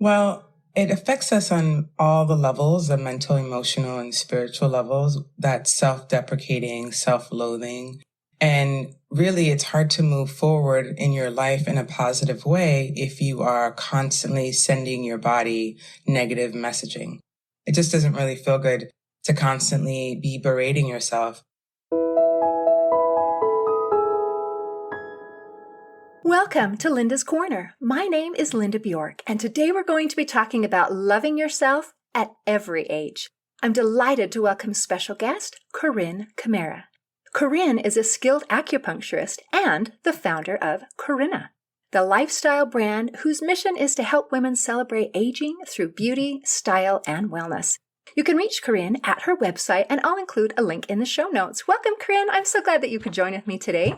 Well, it affects us on all the levels, the mental, emotional, and spiritual levels, that self-deprecating, self-loathing. And really, it's hard to move forward in your life in a positive way if you are constantly sending your body negative messaging. It just doesn't really feel good to constantly be berating yourself. Welcome to Linda's Corner. My name is Linda Bjork, and today we're going to be talking about loving yourself at every age. I'm delighted to welcome special guest, Carine Camara. Carine is a skilled acupuncturist and the founder of Carina, the lifestyle brand whose mission is to help women celebrate aging through beauty, style, and wellness. You can reach Carine at her website, and I'll include a link in the show notes. Welcome, Carine. I'm so glad that you could join with me today.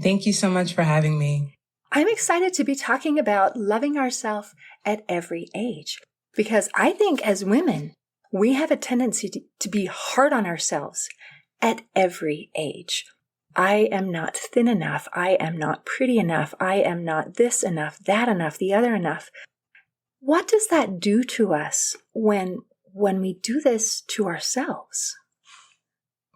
Thank you so much for having me. I'm excited to be talking about loving ourselves at every age, because I think as women, we have a tendency to be hard on ourselves at every age. I am not thin enough. I am not pretty enough. I am not this enough, that enough, the other enough. What does that do to us when we do this to ourselves?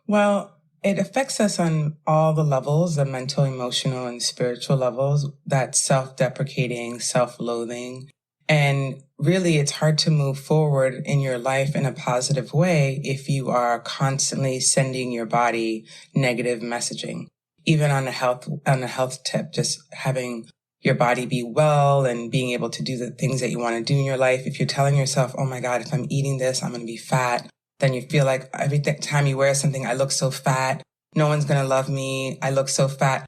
Well, it affects us on all the levels, the mental, emotional, and spiritual levels, that self-deprecating, self-loathing. And really, it's hard to move forward in your life in a positive way if you are constantly sending your body negative messaging. Even on a health tip, just having your body be well and being able to do the things that you want to do in your life. If you're telling yourself, oh my God, if I'm eating this, I'm going to be fat. Then you feel like every time you wear something, I look so fat. No one's going to love me. I look so fat.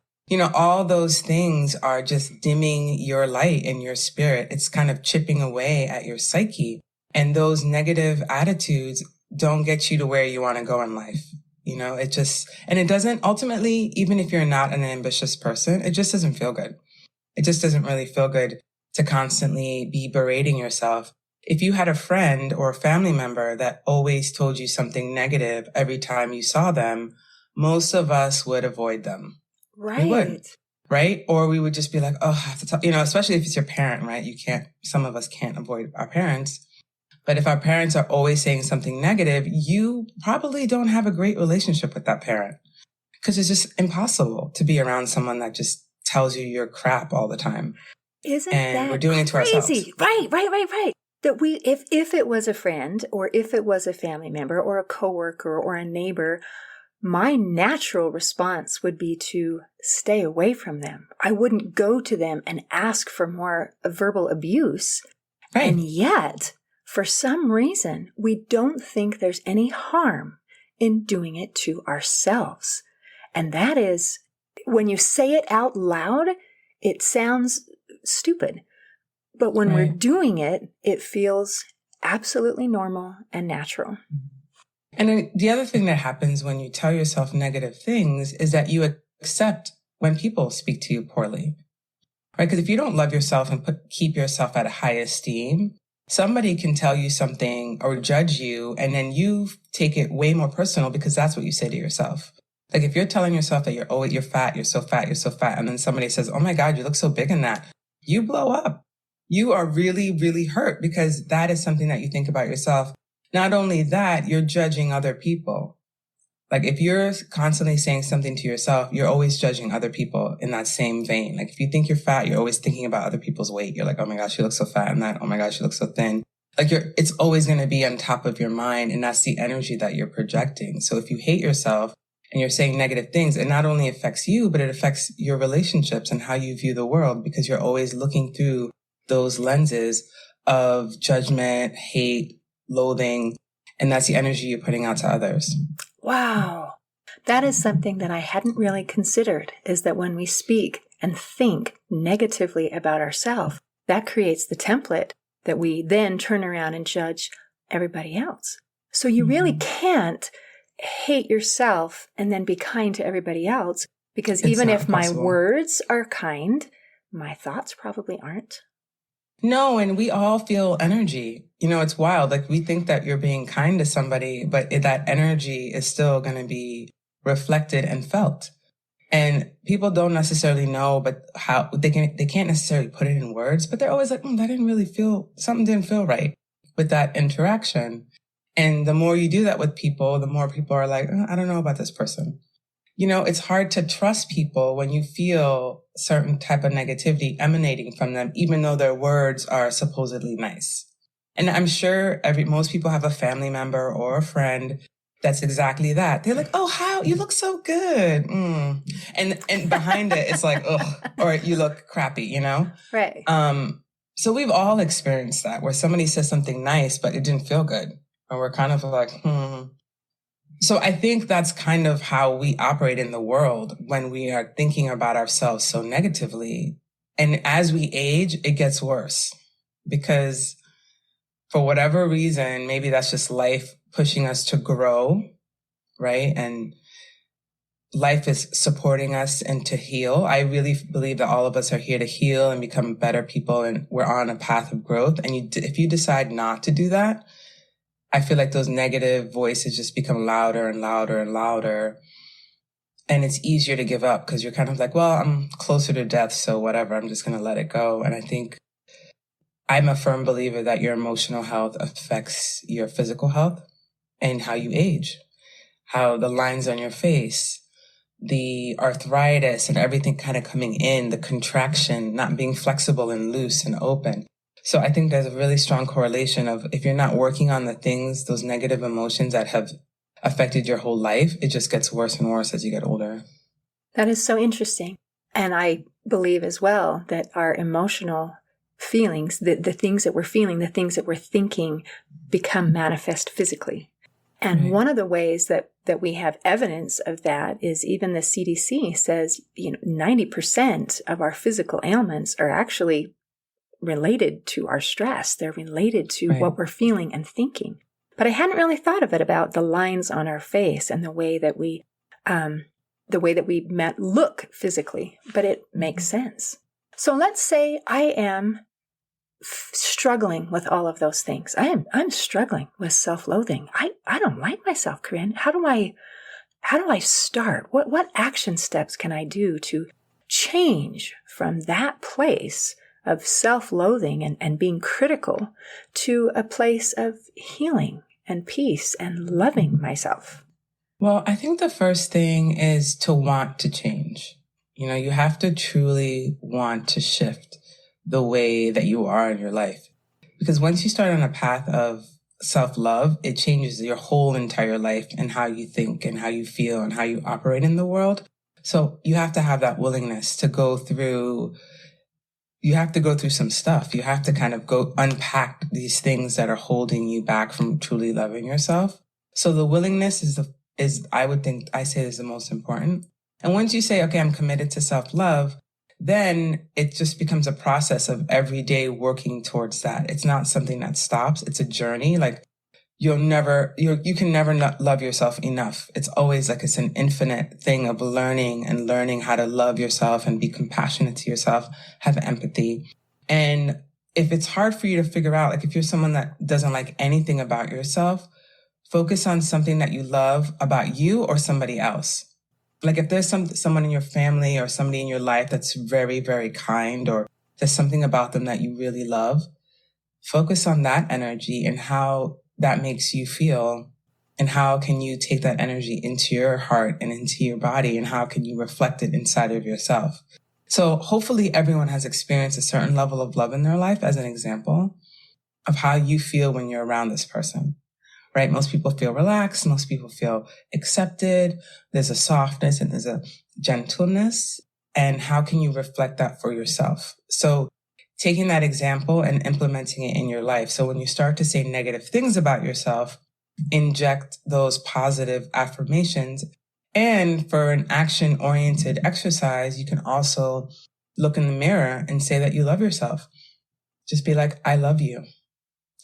All those things are just dimming your light and your spirit. It's kind of chipping away at your psyche. And those negative attitudes don't get you to where you want to go in life. And it doesn't ultimately, even if you're not an ambitious person, it just doesn't feel good. It just doesn't really feel good to constantly be berating yourself. If you had a friend or a family member that always told you something negative every time you saw them, most of us would avoid them. Right. We would, right? Or we would just be like, oh, I have to talk, especially if it's your parent, right? Some of us can't avoid our parents. But if our parents are always saying something negative, you probably don't have a great relationship with that parent, because it's just impossible to be around someone that just tells you you're crap all the time. Isn't and that we're doing crazy? It to ourselves. Right. That if it was a friend or if it was a family member or a coworker or a neighbor, my natural response would be to stay away from them. I wouldn't go to them and ask for more verbal abuse. Right. And yet, for some reason, we don't think there's any harm in doing it to ourselves. And that is, when you say it out loud, it sounds stupid. But when we're doing it, it feels absolutely normal and natural. And then the other thing that happens when you tell yourself negative things is that you accept when people speak to you poorly, right? Because if you don't love yourself and keep yourself at a high esteem, somebody can tell you something or judge you, and then you take it way more personal because that's what you say to yourself. Like if you're telling yourself that you're fat, you're so fat, and then somebody says, oh my God, you look so big in that, you blow up. You are really, really hurt because that is something that you think about yourself. Not only that, you're judging other people. Like if you're constantly saying something to yourself, you're always judging other people in that same vein. Like if you think you're fat, you're always thinking about other people's weight. You're like, oh my gosh, she looks so fat, and that, oh my gosh, she looks so thin. Like it's always going to be on top of your mind, and that's the energy that you're projecting. So if you hate yourself and you're saying negative things, it not only affects you, but it affects your relationships and how you view the world, because you're always looking through those lenses of judgment, hate, loathing, and that's the energy you're putting out to others. Wow. That is something that I hadn't really considered, is that when we speak and think negatively about ourselves, that creates the template that we then turn around and judge everybody else. So you really can't hate yourself and then be kind to everybody else, because even if my words are kind, my thoughts probably aren't. No, and we all feel energy. It's wild. Like we think that you're being kind to somebody, but that energy is still going to be reflected and felt. And people don't necessarily know, but how they can't necessarily put it in words, but they're always like, something didn't feel right with that interaction. And the more you do that with people, the more people are like, I don't know about this person. It's hard to trust people when you feel certain type of negativity emanating from them, even though their words are supposedly nice. And I'm sure most people have a family member or a friend that's exactly that. They're like, oh, how you look so good. And behind it, it's like, ugh, or you look crappy, Right. So we've all experienced that where somebody says something nice, but it didn't feel good. And we're kind of like, So I think that's kind of how we operate in the world when we are thinking about ourselves so negatively. And as we age, it gets worse because for whatever reason, maybe that's just life pushing us to grow, right? And life is supporting us and to heal. I really believe that all of us are here to heal and become better people, and we're on a path of growth. And if you decide not to do that, I feel like those negative voices just become louder and louder and louder. And it's easier to give up because you're kind of like, well, I'm closer to death, so whatever, I'm just going to let it go. And I think I'm a firm believer that your emotional health affects your physical health and how you age, how the lines on your face, the arthritis and everything kind of coming in, the contraction, not being flexible and loose and open. So I think there's a really strong correlation of if you're not working on the things, those negative emotions that have affected your whole life, it just gets worse and worse as you get older. That is so interesting. And I believe as well that our emotional feelings, the things that we're feeling, the things that we're thinking become manifest physically. And Right. one of the ways that we have evidence of that is even the CDC says, 90% of our physical ailments are actually related to our stress. They're related to Right. what we're feeling and thinking. But I hadn't really thought of it about the lines on our face and the way that we look physically, but it makes sense. So let's say I am struggling with all of those things. I'm struggling with self-loathing. I don't like myself, Carine. How do I start? What action steps can I do to change from that place of self-loathing and being critical to a place of healing and peace and loving myself? Well, I think the first thing is to want to change. You have to truly want to shift the way that you are in your life. Because once you start on a path of self-love, it changes your whole entire life and how you think and how you feel and how you operate in the world. So you have to have that willingness to go through. You have to go through some stuff. You have to kind of go unpack these things that are holding you back from truly loving yourself. So the willingness is I would think, I say is the most important. And once you say, okay, I'm committed to self-love, then it just becomes a process of every day working towards that. It's not something that stops. It's a journey. Like you can never not love yourself enough. It's always like it's an infinite thing of learning how to love yourself and be compassionate to yourself, have empathy. And if it's hard for you to figure out, like if you're someone that doesn't like anything about yourself, focus on something that you love about you or somebody else. Like if there's someone in your family or somebody in your life that's very, very kind, or there's something about them that you really love, focus on that energy and how that makes you feel, and how can you take that energy into your heart and into your body, and how can you reflect it inside of yourself. So hopefully everyone has experienced a certain level of love in their life as an example of how you feel when you're around this person. Right? Most people feel relaxed. Most people feel accepted. There's a softness and there's a gentleness. And how can you reflect that for yourself? So taking that example and implementing it in your life. So when you start to say negative things about yourself, inject those positive affirmations. And for an action-oriented exercise, you can also look in the mirror and say that you love yourself. Just be like, I love you.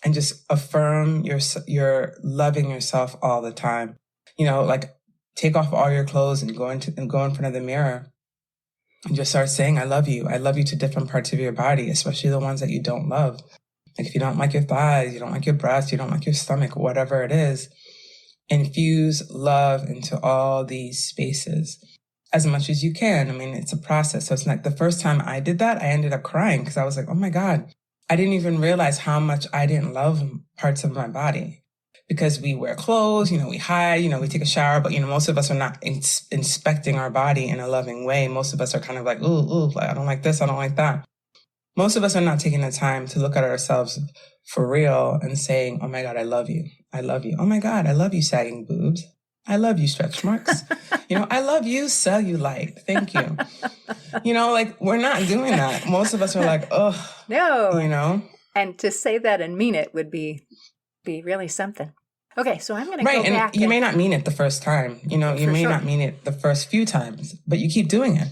And just affirm you're loving yourself all the time. Like take off all your clothes and go in front of the mirror and just start saying, I love you. I love you to different parts of your body, especially the ones that you don't love. Like if you don't like your thighs, you don't like your breasts, you don't like your stomach, whatever it is, infuse love into all these spaces. as much as you can. I mean, it's a process. So it's like the first time I did that, I ended up crying because I was like, oh my God, I didn't even realize how much I didn't love parts of my body. Because we wear clothes, we hide, we take a shower, but, most of us are not inspecting our body in a loving way. Most of us are kind of like, ooh, like, I don't like this, I don't like that. Most of us are not taking the time to look at ourselves for real and saying, oh my God, I love you. I love you. Oh my God, I love you, sagging boobs. I love you, stretch marks. I love you, cellulite. Thank you. Like, we're not doing that. Most of us are like, oh, no. And to say that and mean it would be really something. Okay, so I'm going to go back. And you may not mean it the first time. You may not mean it the first few times, but you keep doing it.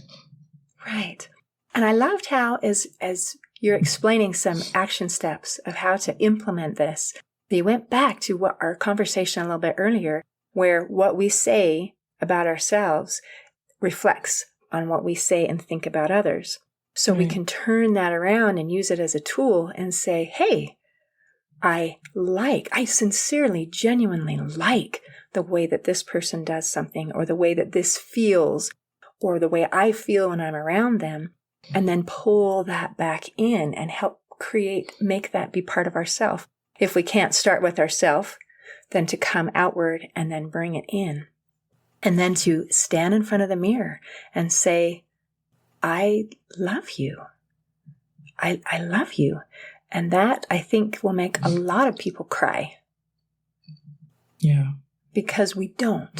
Right. And I loved how, as you're explaining some action steps of how to implement this, you went back to what our conversation a little bit earlier, where what we say about ourselves reflects on what we say and think about others. So we can turn that around and use it as a tool and say, hey, I sincerely, genuinely like the way that this person does something, or the way that this feels, or the way I feel when I'm around them, and then pull that back in and help make that be part of ourself. If we can't start with ourself, then to come outward and then bring it in. And then to stand in front of the mirror and say, I love you. I love you. And that, I think, will make a lot of people cry. Yeah. Because we don't.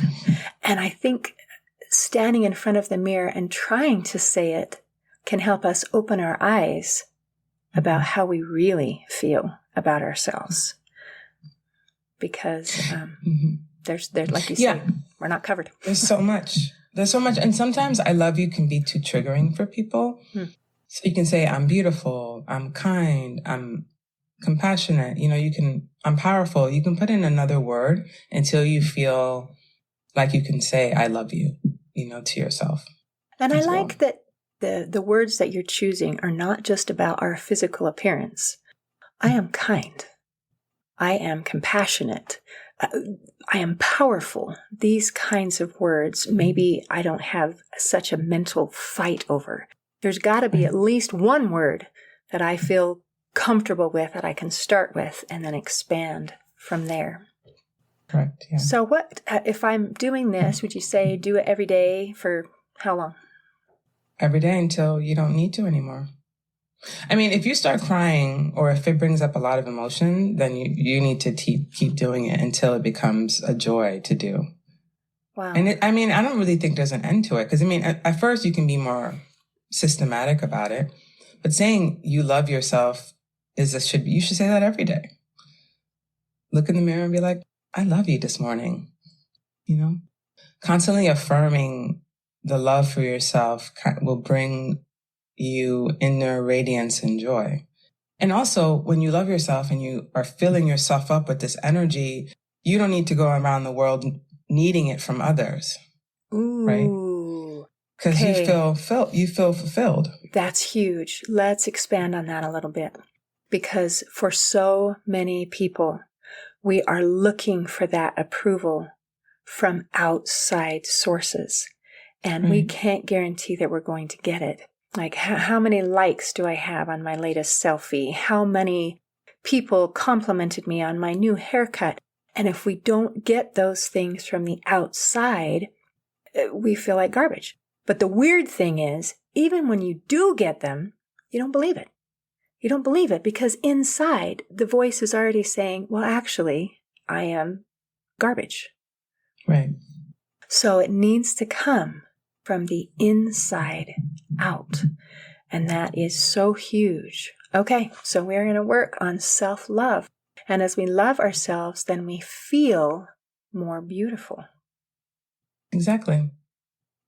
And I think standing in front of the mirror and trying to say it can help us open our eyes about how we really feel about ourselves. Because there's like you said, we're not covered. There's so much. And sometimes I love you can be too triggering for people. So you can say, I'm beautiful, I'm kind, I'm compassionate, I'm powerful. You can put in another word until you feel like you can say, I love you, to yourself. And I like that the words that you're choosing are not just about our physical appearance. I am kind. I am compassionate. I am powerful. These kinds of words, maybe I don't have such a mental fight over. There's got to be at least one word that I feel comfortable with, that I can start with and then expand from there. Correct. Yeah. So what, if I'm doing this, would you say do it every day for how long? Every day until you don't need to anymore. I mean, if you start crying or if it brings up a lot of emotion, then you need to keep doing it until it becomes a joy to do. Wow. And I don't really think there's an end to it. Because at first you can be more systematic about it, but saying you love yourself you should say that every day. Look in the mirror and be like, I love you this morning. Constantly affirming the love for yourself will bring you inner radiance and joy. And also, when you love yourself and you are filling yourself up with this energy, you don't need to go around the world needing it from others. Ooh. Right? Because you feel fulfilled. That's huge. Let's expand on that a little bit. Because for so many people, we are looking for that approval from outside sources. And we can't guarantee that we're going to get it. Like, how many likes do I have on my latest selfie? How many people complimented me on my new haircut? And if we don't get those things from the outside, we feel like garbage. But the weird thing is, even when you do get them, you don't believe it. You don't believe it because inside the voice is already saying, well, actually, I am garbage. Right. So it needs to come from the inside out. And that is so huge. Okay, so we're going to work on self-love. And as we love ourselves, then we feel more beautiful. Exactly.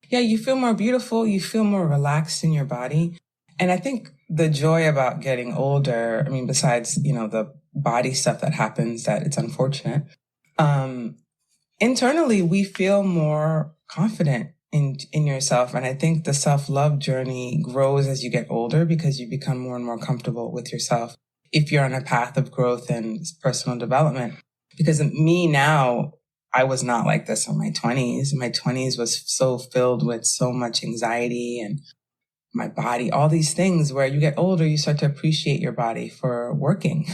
Yeah, you feel more beautiful. You feel more relaxed in your body. And I think the joy about getting older, besides, the body stuff that happens, that it's unfortunate, internally, we feel more confident in yourself. And I think the self-love journey grows as you get older because you become more and more comfortable with yourself if you're on a path of growth and personal development. Because me now, I was not like this in my 20s. My 20s was so filled with so much anxiety and my body, all these things. Where you get older, you start to appreciate your body for working.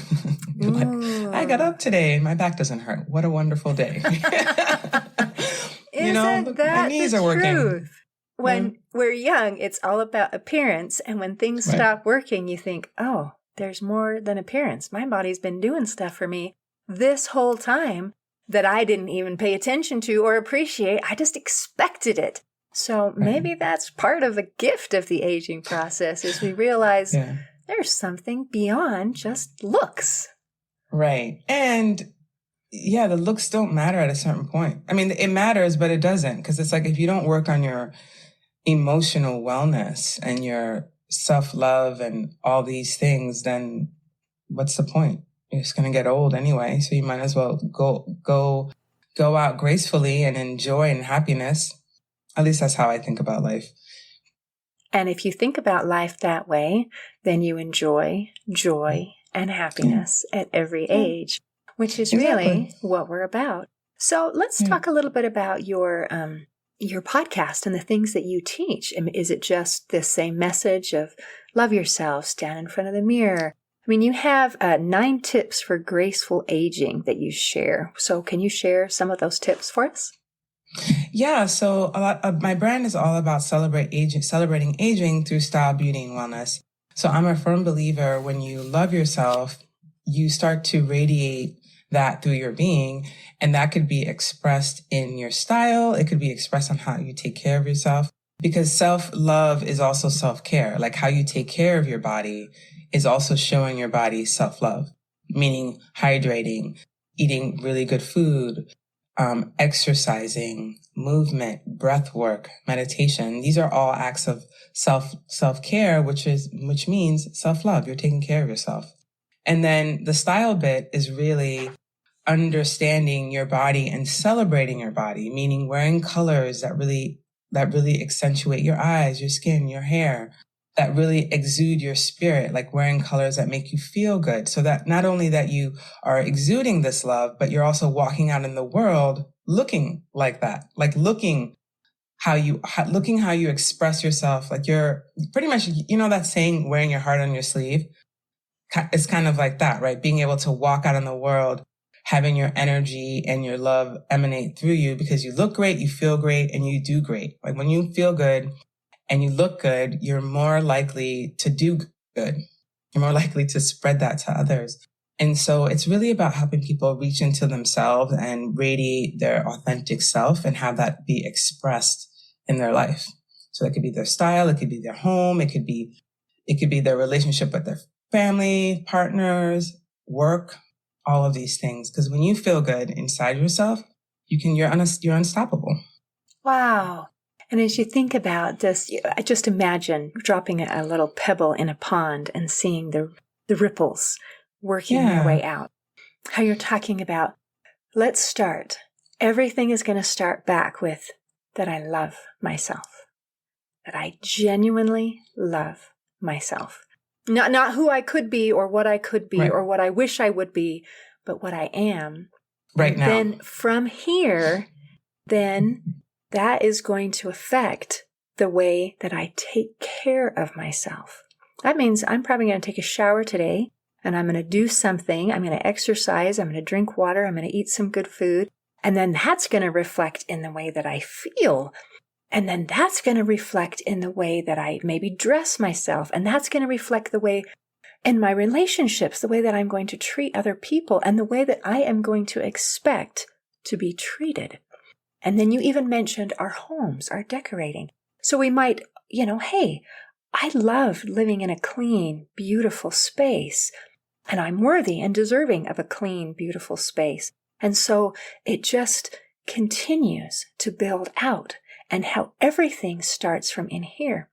You're like, I got up today and my back doesn't hurt. What a wonderful day. Isn't that my knees the are working. truth? When we're young, it's all about appearance. And when things stop working, you think, oh, there's more than appearance. My body's been doing stuff for me this whole time that I didn't even pay attention to or appreciate. I just expected it. So maybe that's part of the gift of the aging process, is we realize there's something beyond just looks. Right. And the looks don't matter at a certain point. I mean, it matters, but it doesn't. Because it's like, if you don't work on your emotional wellness and your self-love and all these things, then what's the point? You're just going to get old anyway. So you might as well go out gracefully and enjoy in happiness. At least that's how I think about life. And if you think about life that way, then you enjoy joy and happiness at every age, which is really what we're about. So let's talk a little bit about your podcast and the things that you teach. I mean, is it just the same message of love yourself, stand in front of the mirror? I mean, you have 9 tips for graceful aging that you share. So can you share some of those tips for us? Yeah, so a lot of my brand is all about celebrating aging through style, beauty, and wellness. So I'm a firm believer, when you love yourself, you start to radiate that through your being, and that could be expressed in your style. It could be expressed on how you take care of yourself, because self-love is also self-care. Like, how you take care of your body is also showing your body self-love, meaning hydrating, eating really good food, exercising, movement, breath work, meditation. These are all acts of self-care, which means self-love. You're taking care of yourself. And then the style bit is really understanding your body and celebrating your body, meaning wearing colors that really accentuate your eyes, your skin, your hair, that really exude your spirit, like wearing colors that make you feel good. So that not only that you are exuding this love, but you're also walking out in the world looking like that, like looking how you express yourself. Like, you're pretty much, that saying, wearing your heart on your sleeve. It's kind of like that, right? Being able to walk out in the world, having your energy and your love emanate through you, because you look great, you feel great, and you do great. Like, when you feel good and you look good, you're more likely to do good. You're more likely to spread that to others. And so it's really about helping people reach into themselves and radiate their authentic self and have that be expressed in their life. So it could be their style, it could be their home, it could be their relationship with their family, partners, work, all of these things. Because when you feel good inside yourself, you're unstoppable. Wow. And as you think about this, I just imagine dropping a little pebble in a pond and seeing the ripples working their way out. How you're talking about, let's start. Everything is going to start back with that I love myself, that I genuinely love myself. Not who I could be or what I could be or what I wish I would be, but what I am. Right now. Then from here, that is going to affect the way that I take care of myself. That means I'm probably going to take a shower today, and I'm going to do something. I'm going to exercise. I'm going to drink water. I'm going to eat some good food. And then that's going to reflect in the way that I feel. And then that's going to reflect in the way that I maybe dress myself. And that's going to reflect the way in my relationships, the way that I'm going to treat other people, and the way that I am going to expect to be treated. And then you even mentioned our homes, our decorating. So we might, hey, I love living in a clean, beautiful space, and I'm worthy and deserving of a clean, beautiful space. And so it just continues to build out, and how everything starts from in here.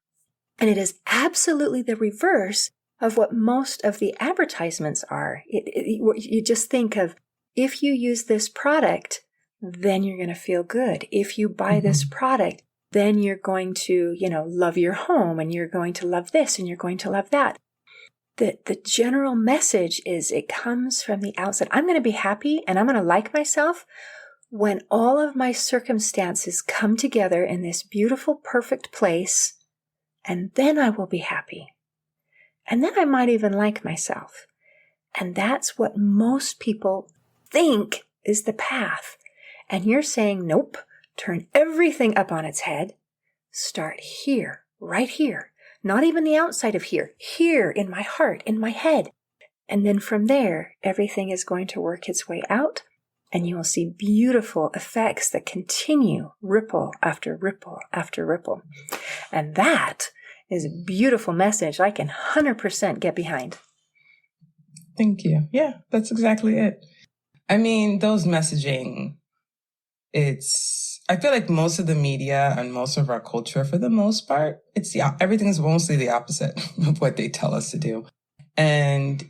And it is absolutely the reverse of what most of the advertisements are. You just think of, if you use this product, then you're going to feel good. If you buy this product, then you're going to, love your home, and you're going to love this, and you're going to love that. The general message is, it comes from the outside. I'm going to be happy and I'm going to like myself when all of my circumstances come together in this beautiful, perfect place, and then I will be happy. And then I might even like myself. And that's what most people think is the path. And you're saying, nope, turn everything up on its head. Start here, right here. Not even the outside of here. Here in my heart, in my head. And then from there, everything is going to work its way out. And you will see beautiful effects that continue ripple after ripple after ripple. And that is a beautiful message I can 100% get behind. Thank you. Yeah, that's exactly it. I mean, those messaging, I feel like most of the media and most of our culture, for the most part, everything's mostly the opposite of what they tell us to do. And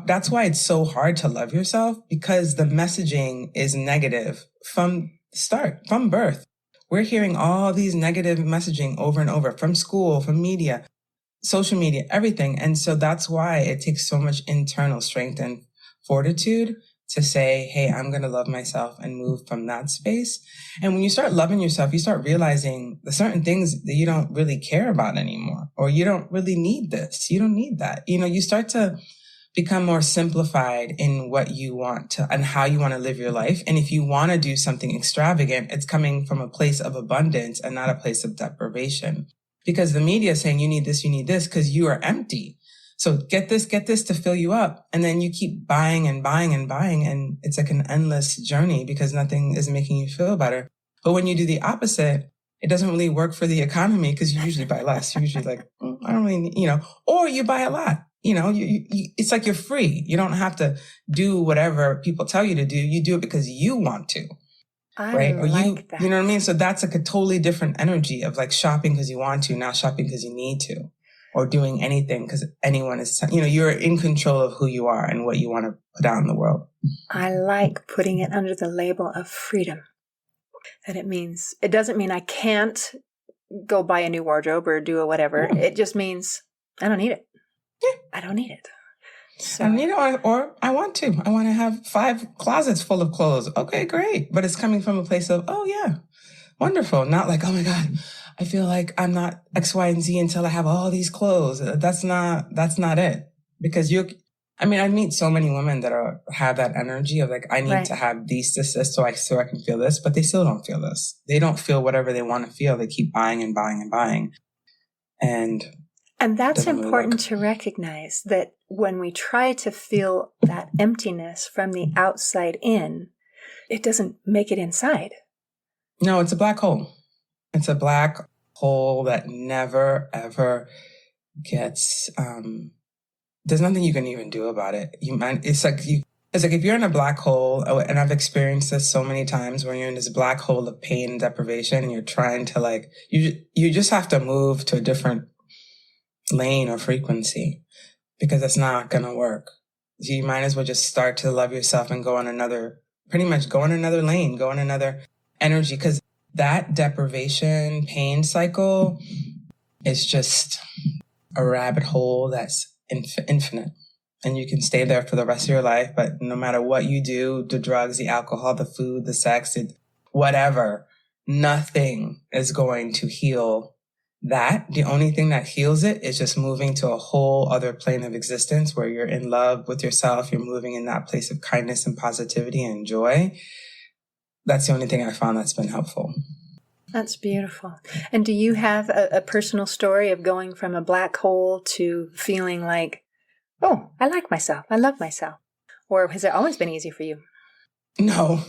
that's why it's so hard to love yourself, because the messaging is negative from start, from birth. We're hearing all these negative messaging over and over from school, from media, social media, everything. And so that's why it takes so much internal strength and fortitude to say, hey, I'm going to love myself and move from that space. And when you start loving yourself, you start realizing the certain things that you don't really care about anymore, or you don't really need this. You don't need that. You start to become more simplified in what you want to and how you want to live your life. And if you want to do something extravagant, it's coming from a place of abundance and not a place of deprivation. Because the media is saying you need this, because you are empty. So get this to fill you up. And then you keep buying and buying and buying. And it's like an endless journey because nothing is making you feel better. But when you do the opposite, it doesn't really work for the economy because you usually buy less. You're usually like, I don't really need, or you buy a lot. It's like you're free. You don't have to do whatever people tell you to do. You do it because you want to. Right? Or that. You know what I mean? So that's like a totally different energy of like shopping because you want to, not shopping because you need to, or doing anything because anyone is, you're in control of who you are and what you want to put out in the world. I like putting it under the label of freedom. That it doesn't mean I can't go buy a new wardrobe or do a whatever. Yeah. It just means I don't need it. Yeah. I don't need it. So. And or I want to. I want to have 5 closets full of clothes. Okay, great. But it's coming from a place of, oh yeah, wonderful. Not like, oh my God, I feel like I'm not X, Y, and Z until I have all these clothes. That's not it. Because I meet so many women that have that energy of like, I need to have this so I can feel this, but they still don't feel this. They don't feel whatever they want to feel. They keep buying and buying and buying. And that's important to recognize, that when we try to feel that emptiness from the outside in, it doesn't make it inside. No, it's a black hole. It's a black hole that never, ever gets, there's nothing you can even do about it. It's like if you're in a black hole, and I've experienced this so many times when you're in this black hole of pain and deprivation and you're trying to you just have to move to a different lane or frequency because it's not going to work. So you might as well just start to love yourself and go on another lane, go on another energy, because that deprivation pain cycle is just a rabbit hole that's infinite. And you can stay there for the rest of your life, but no matter what you do, the drugs, the alcohol, the food, the sex, whatever, nothing is going to heal that. The only thing that heals it is just moving to a whole other plane of existence where you're in love with yourself. You're moving in that place of kindness and positivity and joy. That's the only thing I found that's been helpful. That's beautiful. And do you have a personal story of going from a black hole to feeling like, oh, I like myself, I love myself? Or has it always been easy for you? No,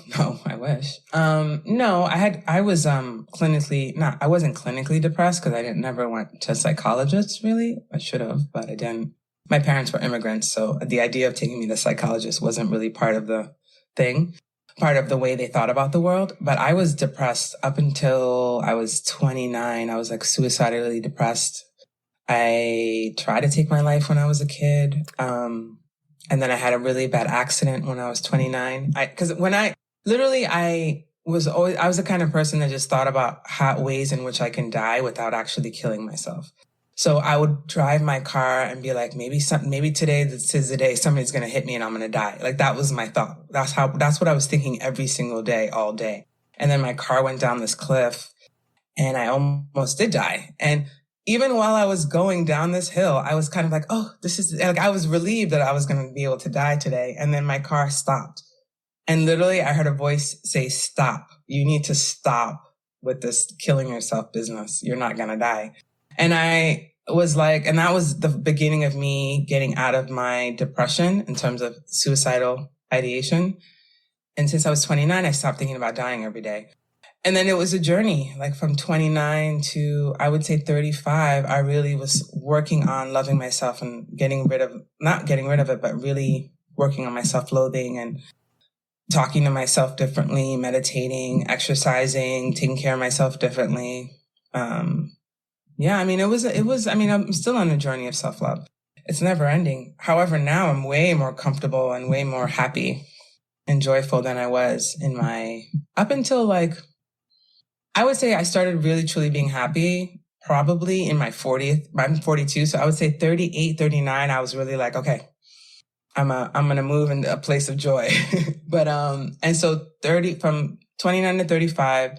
I wish. No, I wasn't clinically depressed because I never went to psychologists really. I should have, but I didn't. My parents were immigrants, so the idea of taking me to psychologist wasn't really part of the thing, part of the way they thought about the world. But I was depressed up until I was 29. I was like suicidally depressed. I tried to take my life when I was a kid. And then I had a really bad accident when I was 29. I was the kind of person that just thought about ways in which I can die without actually killing myself. So I would drive my car and be like, maybe today, this is the day somebody's going to hit me and I'm going to die. Like that was my thought. That's what I was thinking every single day, all day. And then my car went down this cliff and I almost did die. And even while I was going down this hill, I was kind of like, oh, this is like, I was relieved that I was going to be able to die today. And then my car stopped. And literally I heard a voice say, stop. You need to stop with this killing yourself business. You're not going to die. And I was like, and that was the beginning of me getting out of my depression in terms of suicidal ideation. And since I was 29, I stopped thinking about dying every day. And then it was a journey, like from 29 to, I would say 35, I really was working on loving myself and not getting rid of it, but really working on my self-loathing and talking to myself differently, meditating, exercising, taking care of myself differently. I'm still on a journey of self-love. It's never ending. However, now I'm way more comfortable and way more happy and joyful than I was up until like, I would say I started really truly being happy probably in my 40th. I'm 42. So I would say 38, 39, I was really like, okay, I'm going to move into a place of joy. But, and so from 29 to 35,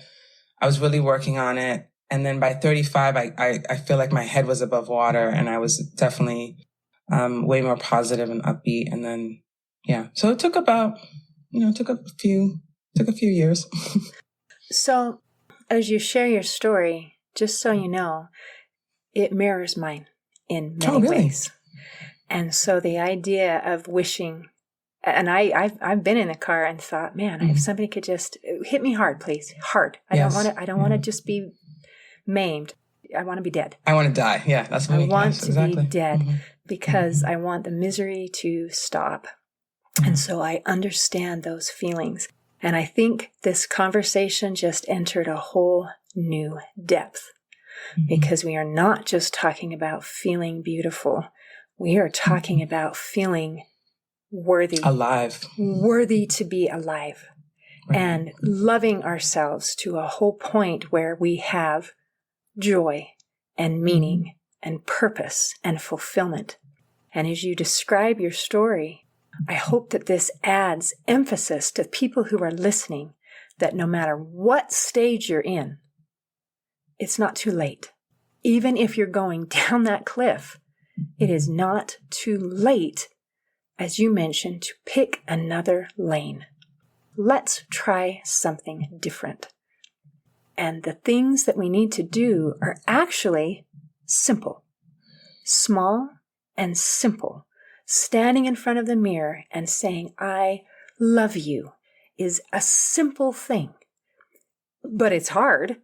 I was really working on it. And then by 35, I feel like my head was above water and I was definitely, way more positive and upbeat. And then, yeah, so it took a few years. So as you share your story, just so you know, it mirrors mine in many ways. And so the idea of wishing, and I've been in a car and thought, man, if somebody could just hit me hard, please, hard. I don't want to just be maimed. I want to be dead. I want to die. Yeah, that's what I want to be dead because I want the misery to stop. And so I understand those feelings. And I think this conversation just entered a whole new depth because we are not just talking about feeling beautiful. We are talking about feeling worthy. Alive. Worthy to be alive. Right. And loving ourselves to a whole point where we have joy and meaning and purpose and fulfillment. And as you describe your story, I hope that this adds emphasis to people who are listening that no matter what stage you're in, it's not too late. Even if you're going down that cliff, it is not too late, as you mentioned, to pick another lane. Let's try something different. And the things that we need to do are actually simple, small and simple. Standing in front of the mirror and saying, I love you is a simple thing, but it's hard.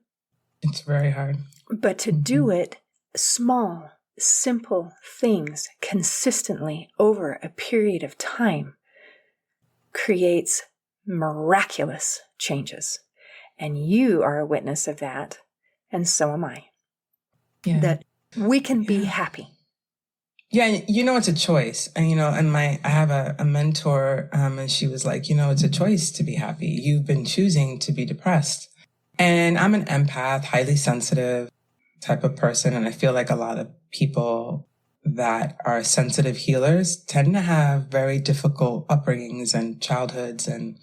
It's very hard. But to do it, small, simple things consistently over a period of time creates miraculous changes. And you are a witness of that, and so am I. Yeah. That we can be happy. Yeah, it's a choice. And, I have a mentor, and she was like, it's a choice to be happy. You've been choosing to be depressed. And I'm an empath, highly sensitive type of person. And I feel like a lot of people that are sensitive healers tend to have very difficult upbringings and childhoods. And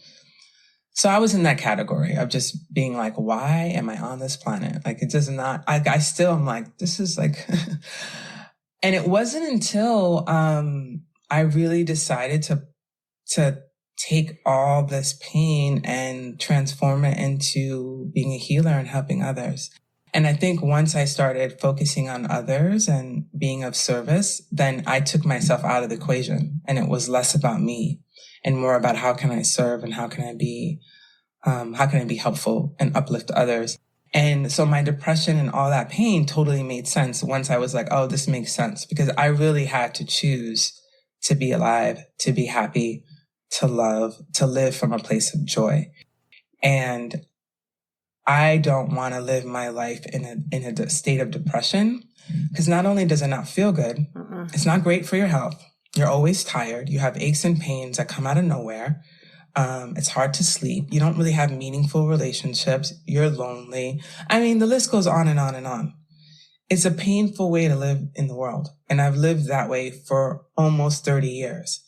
so I was in that category of just being like, why am I on this planet? Like, it does not, I still am like, this is like... And it wasn't until I really decided to take all this pain and transform it into being a healer and helping others. And I think once I started focusing on others and being of service, then I took myself out of the equation, and it was less about me and more about how can I serve and how can I be helpful and uplift others. And so my depression and all that pain totally made sense once I was like, oh, this makes sense, because I really had to choose to be alive, to be happy, to love, to live from a place of joy. And I don't want to live my life in a state of depression, because not only does it not feel good, it's not great for your health. You're always tired. You have aches and pains that come out of nowhere. It's hard to sleep. You don't really have meaningful relationships. You're lonely. I mean, the list goes on and on and on. it's a painful way to live in the world. And I've lived that way for almost 30 years.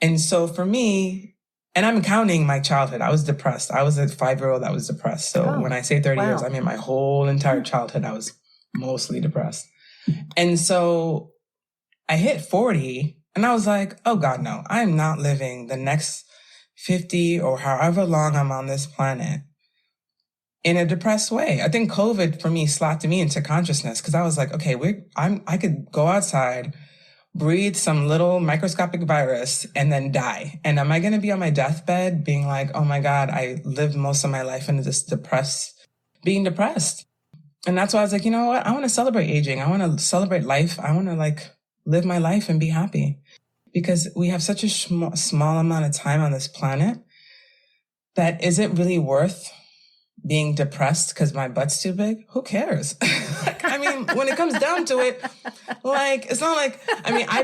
And so for me, and I'm counting my childhood, I was depressed. I was a 5-year-old that was depressed. So when I say 30 years, I mean my whole entire childhood, I was mostly depressed. And so I hit 40 and I was like, oh God, no, I'm not living the next 50 or however long I'm on this planet in a depressed way. I think COVID for me slapped me into consciousness because I was like, okay, I could go outside, breathe some little microscopic virus and then die. And am I going to be on my deathbed being like, oh my God, I lived most of my life in this being depressed. And that's why I was like, you know what? I want to celebrate aging. I want to celebrate life. I want to live my life and be happy because we have such a small amount of time on this planet that is it really worth being depressed because my butt's too big? Who cares? I mean, when it comes down to it, it's not like, I mean, I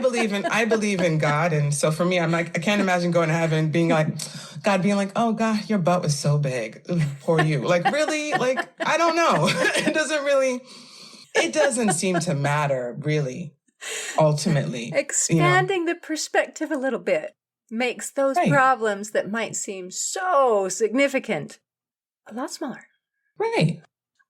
believe in God. And so for me, I'm like, I can't imagine going to heaven and being like, God being like, oh God, your butt was so big. Ugh, poor you. Really? I don't know. It doesn't seem to matter really, ultimately. Expanding the perspective a little bit makes those problems that might seem so significant a lot smaller. Right.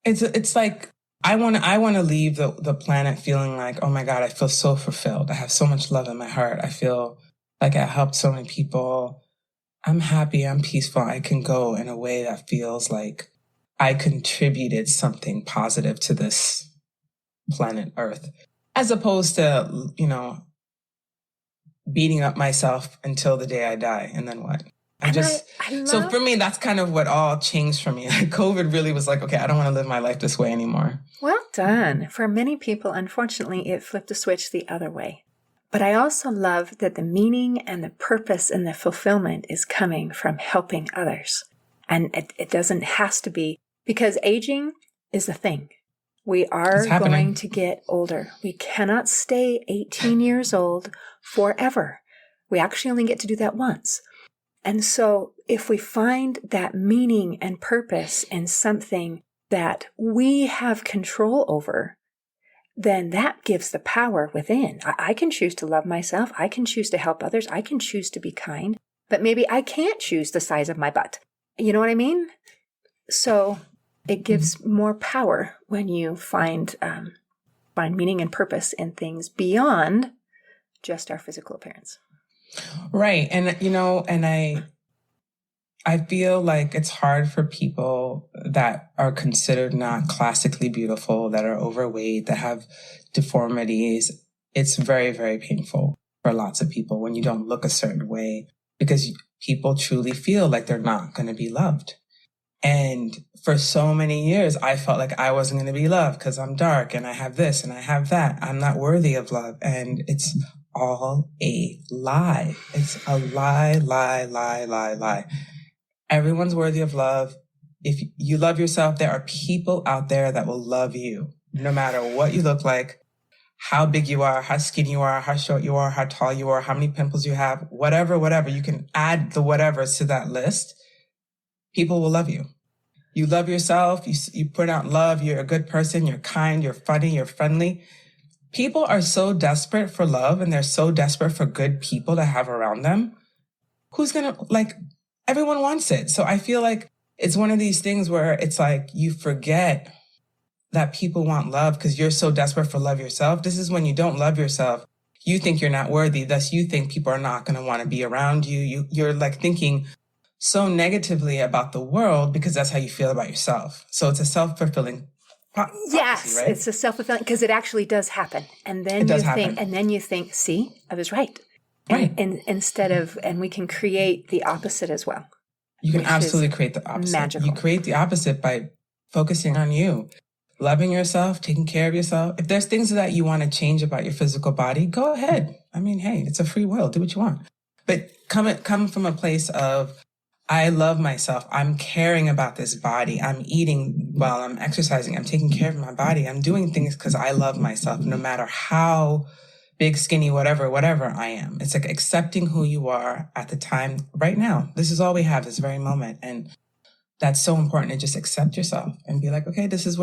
It's like, I want to leave the planet feeling like, oh my God, I feel so fulfilled. I have so much love in my heart. I feel like I helped so many people. I'm happy. I'm peaceful. I can go in a way that feels like I contributed something positive to this planet Earth, as opposed to, beating up myself until the day I die. And then what? So for me, that's kind of what all changed for me. COVID really was like, okay, I don't want to live my life this way anymore. Well done. For many people, unfortunately, it flipped a switch the other way. But I also love that the meaning and the purpose and the fulfillment is coming from helping others. And it has to be, because aging is a thing. We are going to get older. We cannot stay 18 years old forever. We actually only get to do that once. And so if we find that meaning and purpose in something that we have control over, then that gives the power within. I can choose to love myself. I can choose to help others. I can choose to be kind. But maybe I can't choose the size of my butt. You know what I mean? So it gives more power when you find meaning and purpose in things beyond just our physical appearance. Right. And, and I feel like it's hard for people that are considered not classically beautiful, that are overweight, that have deformities. It's very, very painful for lots of people when you don't look a certain way because people truly feel like they're not going to be loved. And for so many years, I felt like I wasn't going to be loved because I'm dark and I have this and I have that. I'm not worthy of love. And it's all a lie. It's a lie. Everyone's worthy of love. If you love yourself, there are people out there that will love you, no matter what you look like, how big you are, how skinny you are, how short you are, how tall you are, how many pimples you have, whatever. You can add the whatevers to that list. People will love you. You love yourself. You put out love. You're a good person. You're kind. You're funny. You're friendly. People are so desperate for love and they're so desperate for good people to have around them. Who's going to, everyone wants it. So I feel like it's one of these things where it's like you forget that people want love because you're so desperate for love yourself. This is when you don't love yourself. You think you're not worthy. Thus, you think people are not going to want to be around you. You're thinking so negatively about the world because that's how you feel about yourself. So it's a self-fulfilling yes, right? It's a self-fulfilling because it actually does happen. And then you think, see, I was right. Right. And we can create the opposite as well. You can absolutely create the opposite. Magical. You create the opposite by focusing on you, loving yourself, taking care of yourself. If there's things that you want to change about your physical body, go ahead. I mean, hey, it's a free will. Do what you want. But come from a place of, I love myself. I'm caring about this body. I'm eating well. I'm exercising. I'm taking care of my body. I'm doing things because I love myself, no matter how big, skinny, whatever I am. It's like accepting who you are at the time right now. This is all we have, this very moment. And that's so important to just accept yourself and be like, okay, this is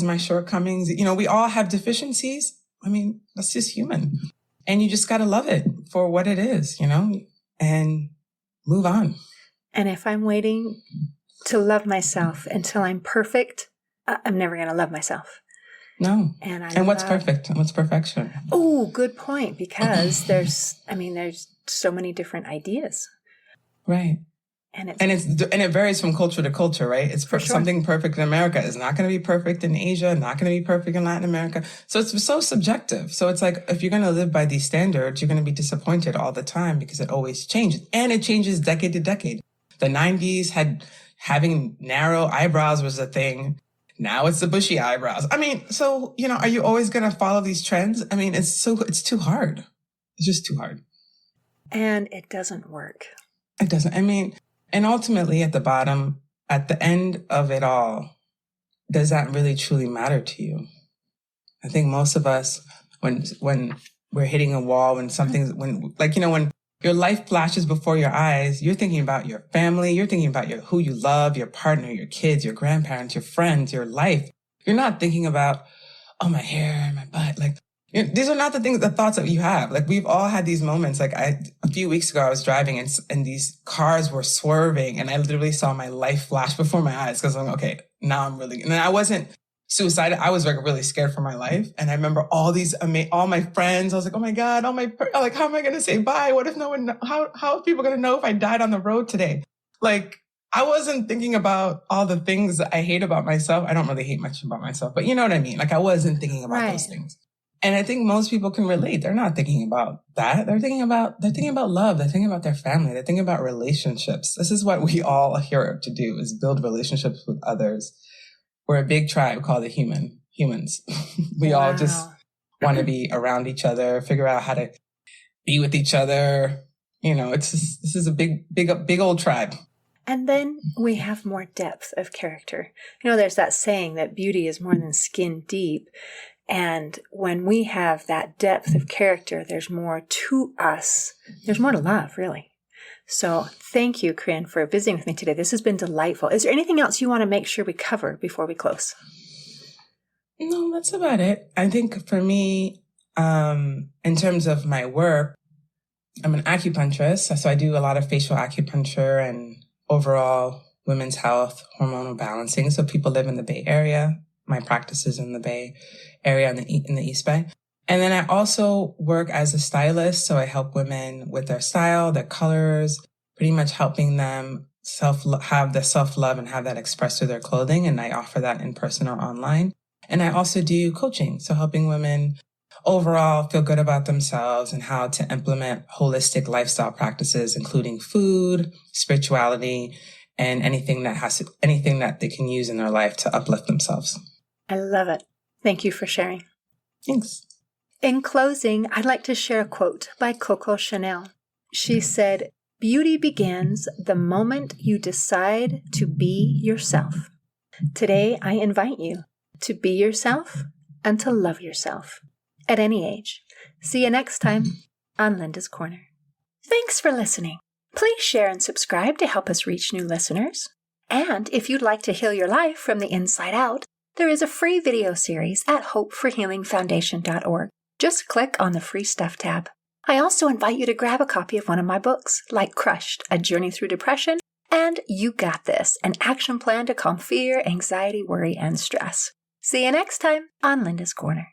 my shortcomings. We all have deficiencies. I mean, that's just human. And you just got to love it for what it is, and move on. And if I'm waiting to love myself until I'm perfect, I'm never going to love myself. No. And what's perfect? What's perfection? Oh, good point. Because there's so many different ideas. Right. And it varies from culture to culture, right? It's something perfect in America is not going to be perfect in Asia, not going to be perfect in Latin America. So it's so subjective. So it's like, if you're going to live by these standards, you're going to be disappointed all the time because it always changes. And it changes decade to decade. The 90s having narrow eyebrows was a thing. Now it's the bushy eyebrows. I mean, so, are you always going to follow these trends? I mean, it's too hard. It's just too hard. And it doesn't work. It doesn't. I mean, and ultimately at the end of it all, does that really truly matter to you? I think most of us, when we're hitting a wall, when your life flashes before your eyes, you're thinking about your family, you're thinking about who you love, your partner, your kids, your grandparents, your friends, your life. You're not thinking about, oh, my hair and my butt. These are not the thoughts that you have. We've all had these moments. A few weeks ago, I was driving and these cars were swerving and I literally saw my life flash before my eyes because I'm okay, now I'm really, and I wasn't suicidal. I was really scared for my life. And I remember all my friends. I was like, oh my God, how am I going to say bye? What if how are people going to know if I died on the road today? I wasn't thinking about all the things that I hate about myself. I don't really hate much about myself, but you know what I mean? I wasn't thinking about those things. And I think most people can relate. They're not thinking about that. They're thinking about love. They're thinking about their family. They're thinking about relationships. This is what we all are here to do, is build relationships with others. We're a big tribe called the humans. We all just want to be around each other, figure out how to be with each other. This is a big old tribe. And then we have more depth of character. There's that saying that beauty is more than skin deep. And when we have that depth of character, there's more to us. There's more to love, really. So thank you, Carine, for visiting with me today. This has been delightful. Is there anything else you want to make sure we cover before we close? No, that's about it. I think for me, in terms of my work, I'm an acupuncturist. So I do a lot of facial acupuncture and overall women's health, hormonal balancing. So people live in the Bay Area. My practice is in the Bay Area in the East Bay. And then I also work as a stylist. So I help women with their style, their colors, pretty much helping them have the self-love and have that expressed through their clothing. And I offer that in person or online. And I also do coaching. So helping women overall feel good about themselves and how to implement holistic lifestyle practices, including food, spirituality, and anything that they can use in their life to uplift themselves. I love it. Thank you for sharing. Thanks. In closing, I'd like to share a quote by Coco Chanel. She said, "Beauty begins the moment you decide to be yourself." Today, I invite you to be yourself and to love yourself at any age. See you next time on Linda's Corner. Thanks for listening. Please share and subscribe to help us reach new listeners. And if you'd like to heal your life from the inside out, there is a free video series at hopeforhealingfoundation.org. Just click on the free stuff tab. I also invite you to grab a copy of one of my books, like Crushed, A Journey Through Depression, and You Got This, an action plan to calm fear, anxiety, worry, and stress. See you next time on Linda's Corner.